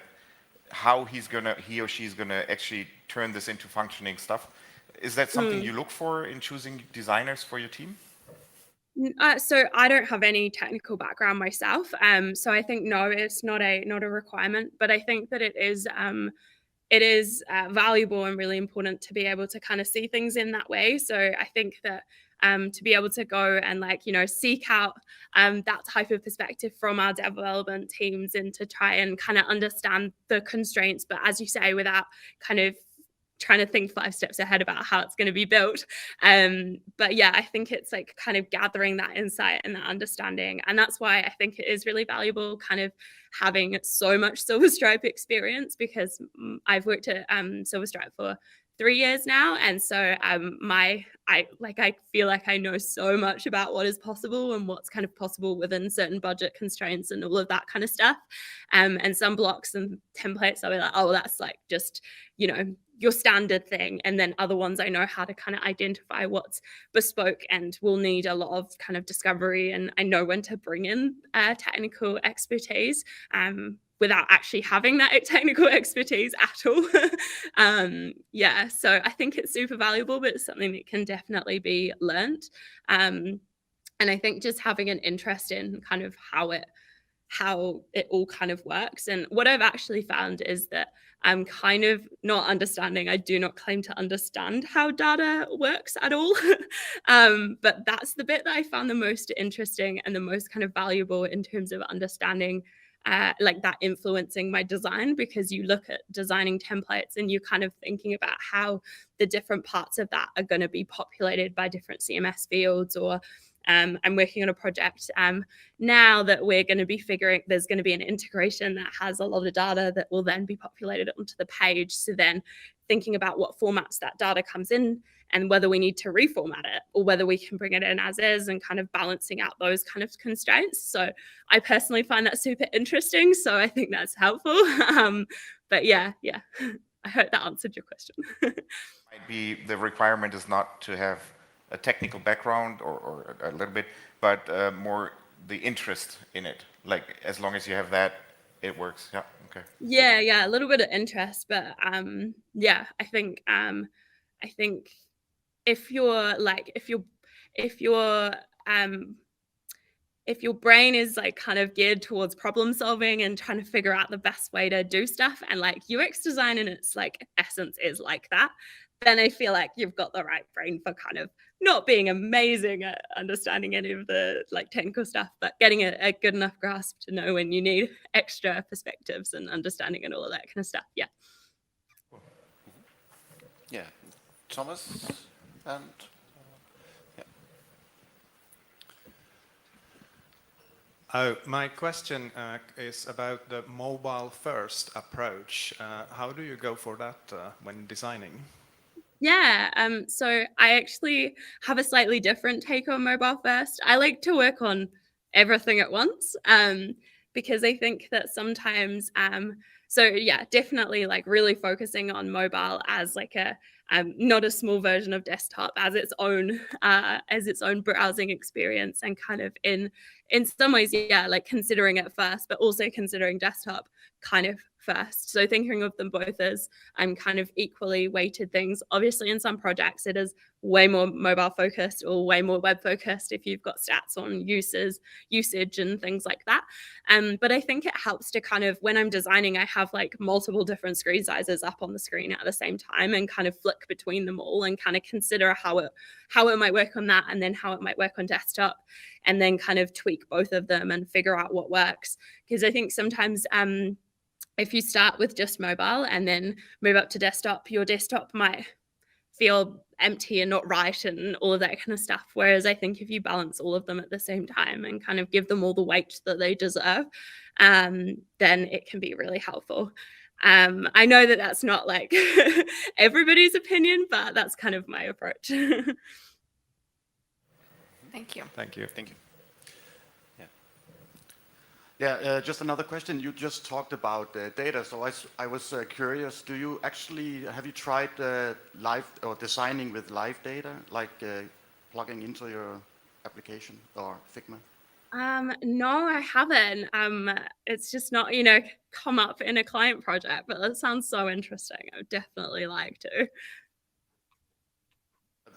how he or she's gonna actually turn this into functioning stuff. Is that something you look for in choosing designers for your team? So I don't have any technical background myself. So I think no, it's not a requirement, but I think that it is valuable and really important to be able to kind of see things in that way. So I think that to be able to go and seek out that type of perspective from our development teams, and to try and kind of understand the constraints, but as you say, without kind of trying to think 5 steps ahead about how it's going to be built. But yeah, I think it's like kind of gathering that insight and that understanding. And that's why I think it is really valuable kind of having so much Silverstripe experience, because I've worked at Silverstripe for 3 years now. And so I feel like I know so much about what is possible and what's kind of possible within certain budget constraints and all of that kind of stuff. And some blocks and templates, I'll be like, oh, that's like just, your standard thing. And then other ones I know how to kind of identify what's bespoke and will need a lot of kind of discovery. And I know when to bring in technical expertise without actually having that technical expertise at all. So I think it's super valuable, but it's something that can definitely be learned. And I think just having an interest in kind of how it all kind of works. And what I've actually found is that I'm kind of not understanding. I do not claim to understand how data works at all. But that's the bit that I found the most interesting and the most kind of valuable in terms of understanding like that influencing my design, because you look at designing templates and you're kind of thinking about how the different parts of that are going to be populated by different CMS fields. Or I'm working on a project now that we're going to be there's going to be an integration that has a lot of data that will then be populated onto the page. So then thinking about what formats that data comes in and whether we need to reformat it or whether we can bring it in as is, and kind of balancing out those kind of constraints. So I personally find that super interesting. So I think that's helpful. But yeah, I hope that answered your question. Might be the requirement is not to have a technical background or a little bit, but more the interest in it. Like as long as you have that, it works. Yeah. Okay. Yeah, a little bit of interest, but I think if your brain is like kind of geared towards problem solving and trying to figure out the best way to do stuff, and like UX design in its like essence is like that, then I feel like you've got the right brain for kind of not being amazing at understanding any of the like technical stuff, but getting a good enough grasp to know when you need extra perspectives and understanding and all of that kind of stuff. Yeah. Yeah. Thomas and yeah. Oh, my question is about the mobile-first approach. How do you go for that when designing? Yeah, so I actually have a slightly different take on mobile first. I like to work on everything at once, because I think that sometimes, so yeah, definitely like really focusing on mobile as like a not a small version of desktop, as its own browsing experience, and kind of in some ways, yeah, like considering it first, but also considering desktop kind of first. So thinking of them both as kind of equally weighted things. Obviously, in some projects, it is way more mobile focused or way more web focused if you've got stats on usage and things like that. But I think it helps to kind of, when I'm designing, I have like multiple different screen sizes up on the screen at the same time and kind of flick between them all and kind of consider how it might work on that and then how it might work on desktop, and then kind of tweak both of them and figure out what works. Because I think sometimes if you start with just mobile and then move up to desktop, your desktop might feel empty and not right and all of that kind of stuff. Whereas I think if you balance all of them at the same time and kind of give them all the weight that they deserve, then it can be really helpful. I know that that's not like everybody's opinion, but that's kind of my approach. Thank you. Thank you. Thank you. Yeah, just another question. You just talked about data, so I was curious. Have you tried live or designing with live data, like plugging into your application or Figma? No, I haven't. It's just not, come up in a client project, but that sounds so interesting. I would definitely like to.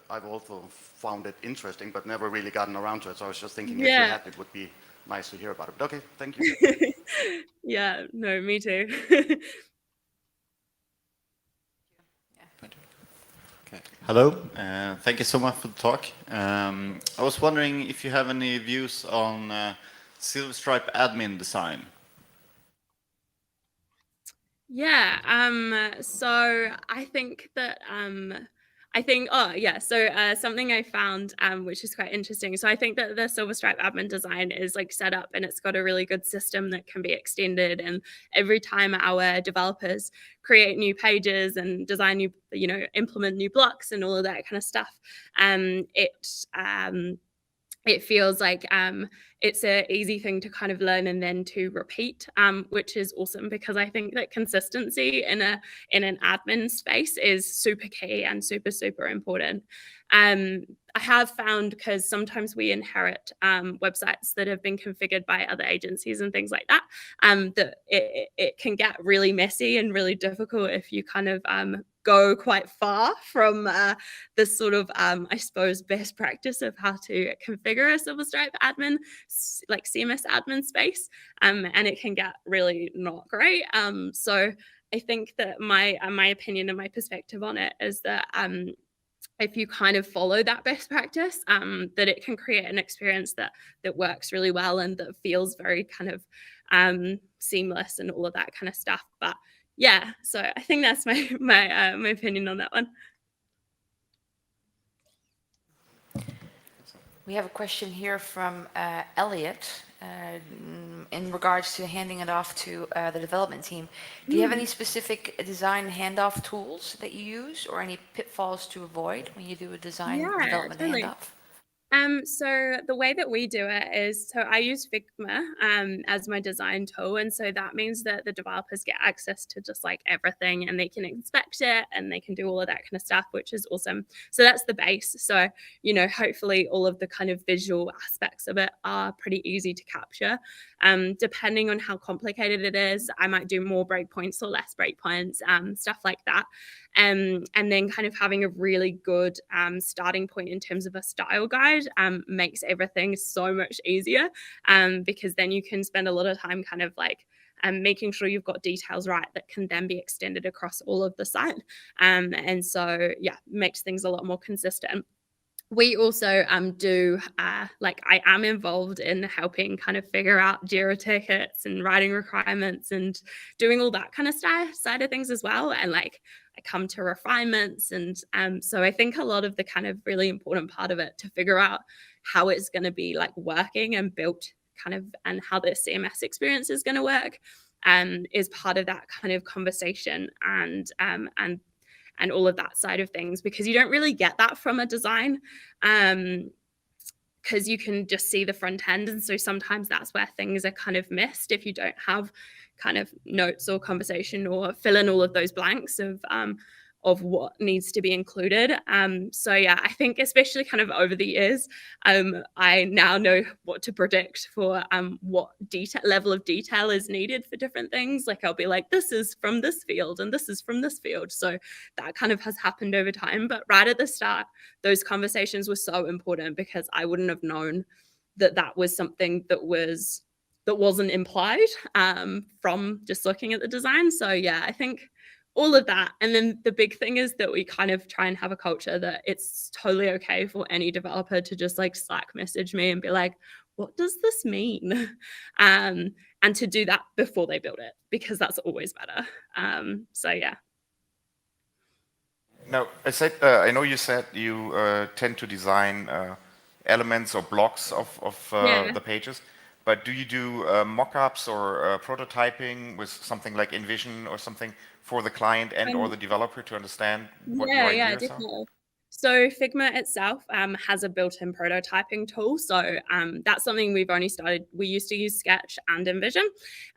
I've also found it interesting, but never really gotten around to it. So I was just thinking if Yeah. you had, it would be nice to hear about it. But okay, thank you. Yeah, no, me too. Okay. Hello, thank you so much for the talk. I was wondering if you have any views on Silverstripe admin design. Yeah, so I think that something I found which is quite interesting. So I think that the Silverstripe admin design is like set up and it's got a really good system that can be extended, and every time our developers create new pages and design new, implement new blocks and all of that kind of stuff, it feels like it's an easy thing to kind of learn and then to repeat, which is awesome, because I think that consistency in an admin space is super key and super, super important. I have found, because sometimes we inherit websites that have been configured by other agencies and things like that, that it can get really messy and really difficult if you kind of go quite far from the sort of, I suppose, best practice of how to configure a Silverstripe admin, like CMS admin space, and it can get really not great. So I think that my opinion and my perspective on it is that if you kind of follow that best practice, that it can create an experience that works really well and that feels very kind of seamless and all of that kind of stuff. But yeah, so I think that's my opinion on that one. We have a question here from Elliot in regards to handing it off to the development team. Do you have any specific design handoff tools that you use, or any pitfalls to avoid when you do a design development handoff? So the way that we do it is, so I use Figma as my design tool. And so that means that the developers get access to just like everything, and they can inspect it and they can do all of that kind of stuff, which is awesome. So that's the base. So, hopefully all of the kind of visual aspects of it are pretty easy to capture. Depending on how complicated it is, I might do more breakpoints or less breakpoints, stuff like that. And then kind of having a really good starting point in terms of a style guide makes everything so much easier, because then you can spend a lot of time kind of like and making sure you've got details right that can then be extended across all of the site. And so, yeah, makes things a lot more consistent. We also do, like I am involved in helping kind of figure out JIRA tickets and writing requirements and doing all that kind of side of things as well. And like I come to refinements. And so I think a lot of the kind of really important part of it to figure out how it's going to be like working and built kind of, and how the CMS experience is going to work is part of that kind of conversation and all of that side of things, because you don't really get that from a design because you can just see the front end. And so sometimes that's where things are kind of missed if you don't have kind of notes or conversation or fill in all of those blanks of what needs to be included. So yeah, I think especially kind of over the years, I now know what to predict for what level of detail is needed for different things. Like I'll be like, this is from this field and this is from this field. So that kind of has happened over time. But right at the start, those conversations were so important because I wouldn't have known that that was something that wasn't implied from just looking at the design. So yeah, I think all of that. And then the big thing is that we kind of try and have a culture that it's totally okay for any developer to just like Slack message me and be like, what does this mean? And to do that before they build it, because that's always better. So yeah. Now, I know you said you tend to design elements or blocks of the pages, but do you do mock-ups or prototyping with something like InVision or something for the client and or the developer to understand what your ideas definitely. So Figma itself has a built-in prototyping tool. So that's something we've only started. We used to use Sketch and InVision,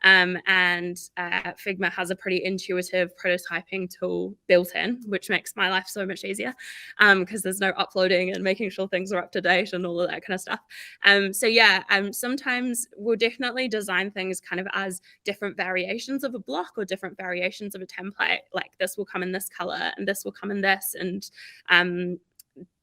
and Figma has a pretty intuitive prototyping tool built in, which makes my life so much easier because there's no uploading and making sure things are up to date and all of that kind of stuff. So yeah, sometimes we'll definitely design things kind of as different variations of a block or different variations of a template. Like this will come in this color and this will come in this, and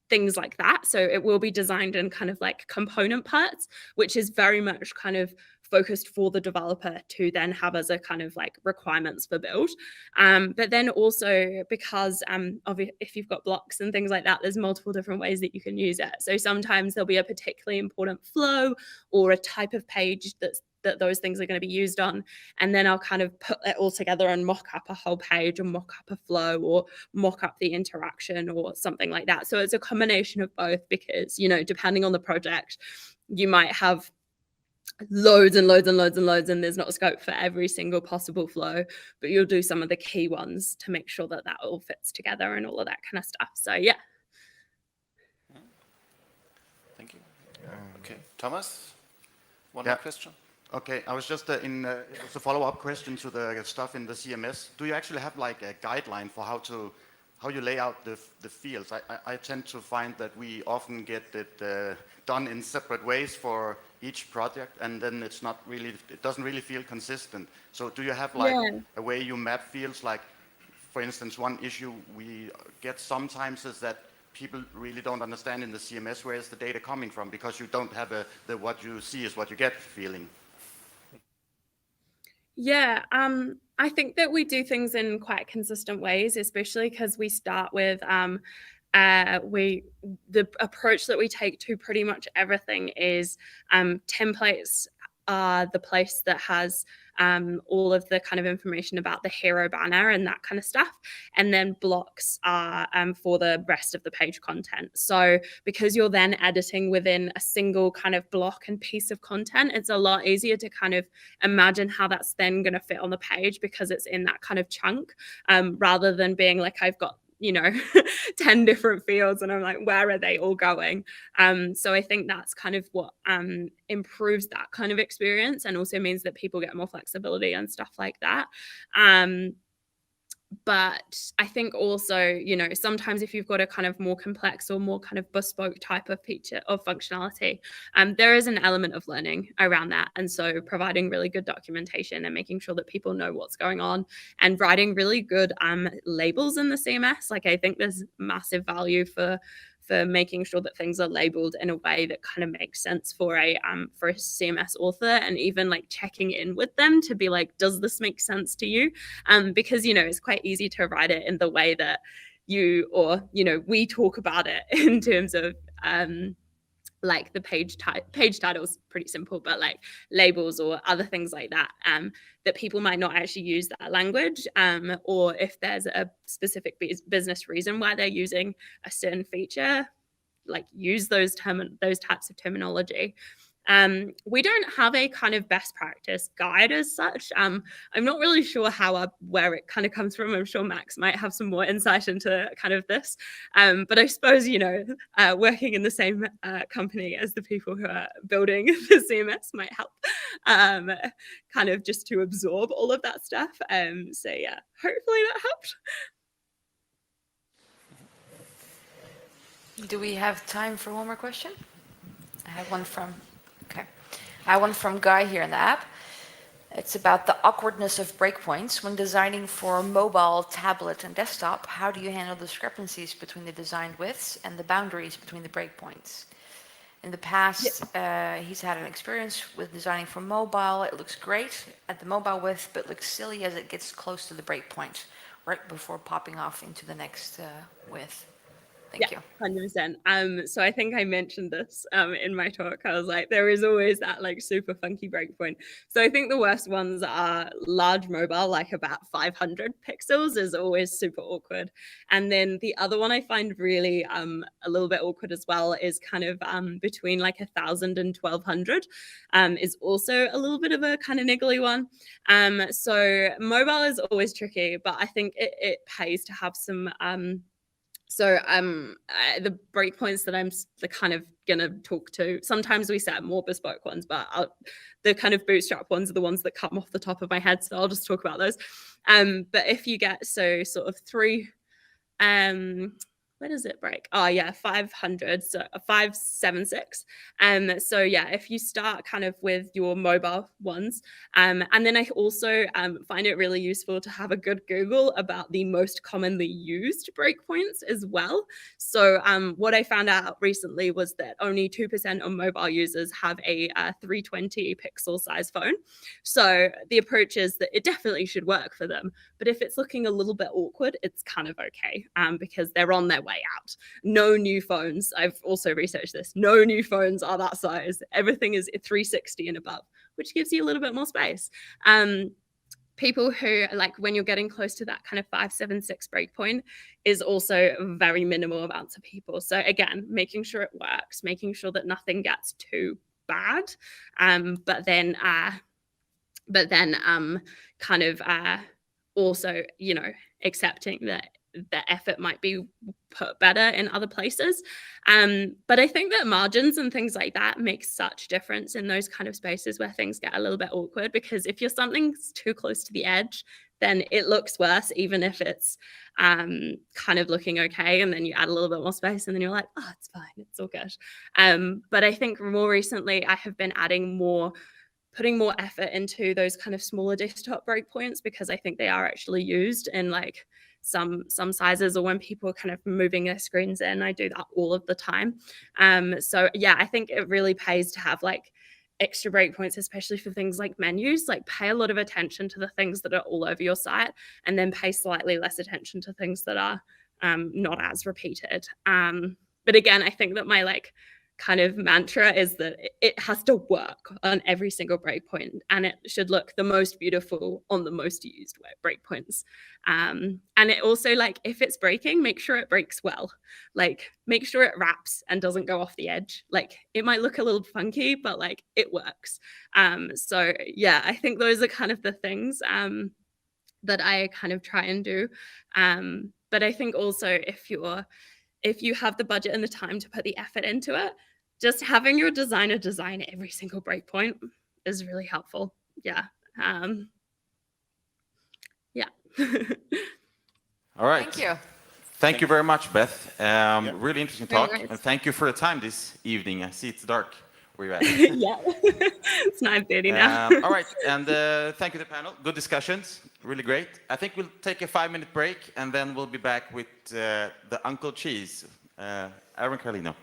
things like that. So it will be designed in kind of like component parts, which is very much kind of focused for the developer to then have as a kind of like requirements for build. But then also because if you've got blocks and things like that, there's multiple different ways that you can use it. So sometimes there'll be a particularly important flow or a type of page that those things are going to be used on. And then I'll kind of put it all together and mock up a whole page or mock up a flow or mock up the interaction or something like that. So it's a combination of both because, you know, depending on the project, you might have loads and loads and loads and loads, and there's not scope for every single possible flow, but you'll do some of the key ones to make sure that that all fits together and all of that kind of stuff. So yeah. Thank you. Okay, Thomas, one more question? Okay, I was just it was a follow-up question to the stuff in the CMS. Do you actually have like a guideline for how you lay out the fields? I tend to find that we often get it done in separate ways for each project, and then it doesn't really feel consistent. So do you have like a way you map fields? Like, for instance, one issue we get sometimes is that people really don't understand in the CMS where is the data coming from, because you don't have the what you see is what you get feeling. Yeah, I think that we do things in quite consistent ways, especially because we start with the approach that we take to pretty much everything is templates are the place that has all of the kind of information about the hero banner and that kind of stuff. And then blocks are for the rest of the page content. So because you're then editing within a single kind of block and piece of content, it's a lot easier to kind of imagine how that's then going to fit on the page because it's in that kind of chunk rather than being like, I've got 10 different fields and I'm like, where are they all going? So I think that's kind of what improves that kind of experience and also means that people get more flexibility and stuff like that. But I think also, sometimes if you've got a kind of more complex or more kind of bespoke type of feature of functionality, there is an element of learning around that. And so providing really good documentation and making sure that people know what's going on and writing really good labels in the CMS. Like I think there's massive value for for making sure that things are labeled in a way that kind of makes sense for a CMS author, and even like checking in with them to be like, does this make sense to you? Because, you know, it's quite easy to write it in the way that we talk about it in terms of like the page title's pretty simple, but like labels or other things like that, that people might not actually use that language, or if there's a specific business reason why they're using a certain feature, like use those types of terminology. We don't have a kind of best practice guide as such. I'm not really sure where it kind of comes from. I'm sure Max might have some more insight into kind of this. But I suppose, you know, working in the same company as the people who are building the CMS might help, kind of just to absorb all of that stuff. So yeah, hopefully that helped. Do we have time for one more question? I have one from Guy here in the app. It's about the awkwardness of breakpoints when designing for mobile, tablet, and desktop. How do you handle discrepancies between the designed widths and the boundaries between the breakpoints? In the past, he's had an experience with designing for mobile. It looks great at the mobile width, but looks silly as it gets close to the breakpoint, right before popping off into the next width. Thank you. 100%. So I think I mentioned this in my talk. I was like, there is always that like super funky breakpoint. So I think the worst ones are large mobile, like about 500 pixels is always super awkward. And then the other one I find really a little bit awkward as well is kind of between like 1,000 and 1,200 is also a little bit of a kind of niggly one. So mobile is always tricky, but I think it pays to have some the breakpoints that I'm kind of gonna talk to, sometimes we set more bespoke ones, but the kind of bootstrap ones are the ones that come off the top of my head, so I'll just talk about those. But if you get sort of 3 where does it break? Oh yeah, 500, so 576. So yeah, if you start kind of with your mobile ones, and then I also find it really useful to have a good Google about the most commonly used breakpoints as well. So what I found out recently was that only 2% of mobile users have a 320 pixel size phone. So the approach is that it definitely should work for them, but if it's looking a little bit awkward, it's kind of okay, because they're on their way out. No new phones, I've also researched this, no new phones are that size. Everything is 360 and above, which gives you a little bit more space. People who, like, when you're getting close to that kind of 576 breakpoint is also very minimal amounts of people. So again, making sure it works, making sure that nothing gets too bad, but then kind of also, you know, accepting that the effort might be put better in other places. But I think that margins and things like that make such difference in those kind of spaces where things get a little bit awkward, because if something's too close to the edge, then it looks worse, even if it's kind of looking okay, and then you add a little bit more space and then you're like, oh, it's fine, it's all good. But I think more recently I have been putting more effort into those kind of smaller desktop breakpoints, because I think they are actually used in like some sizes, or when people are kind of moving their screens in. I do that all of the time. So yeah, I think it really pays to have like extra breakpoints, especially for things like menus. Like, pay a lot of attention to the things that are all over your site, and then pay slightly less attention to things that are not as repeated. But again, I think that my like kind of mantra is that it has to work on every single breakpoint, and it should look the most beautiful on the most used breakpoints. And it also, like, if it's breaking, make sure it breaks well. Like, make sure it wraps and doesn't go off the edge. Like, it might look a little funky, but like it works. So yeah, I think those are kind of the things that I kind of try and do. But I think also if you have the budget and the time to put the effort into it, just having your designer design every single breakpoint is really helpful. Yeah. Yeah. All right. Thank you. Thank you very much, Beth. Really interesting talk. Very nice. And thank you for your time this evening. I see it's dark where you're at. Yeah. It's 9:30 now. All right. And thank you to the panel. Good discussions. Really great. I think we'll take a 5-minute break, and then we'll be back with the Uncle Cheese Aaron Carlino.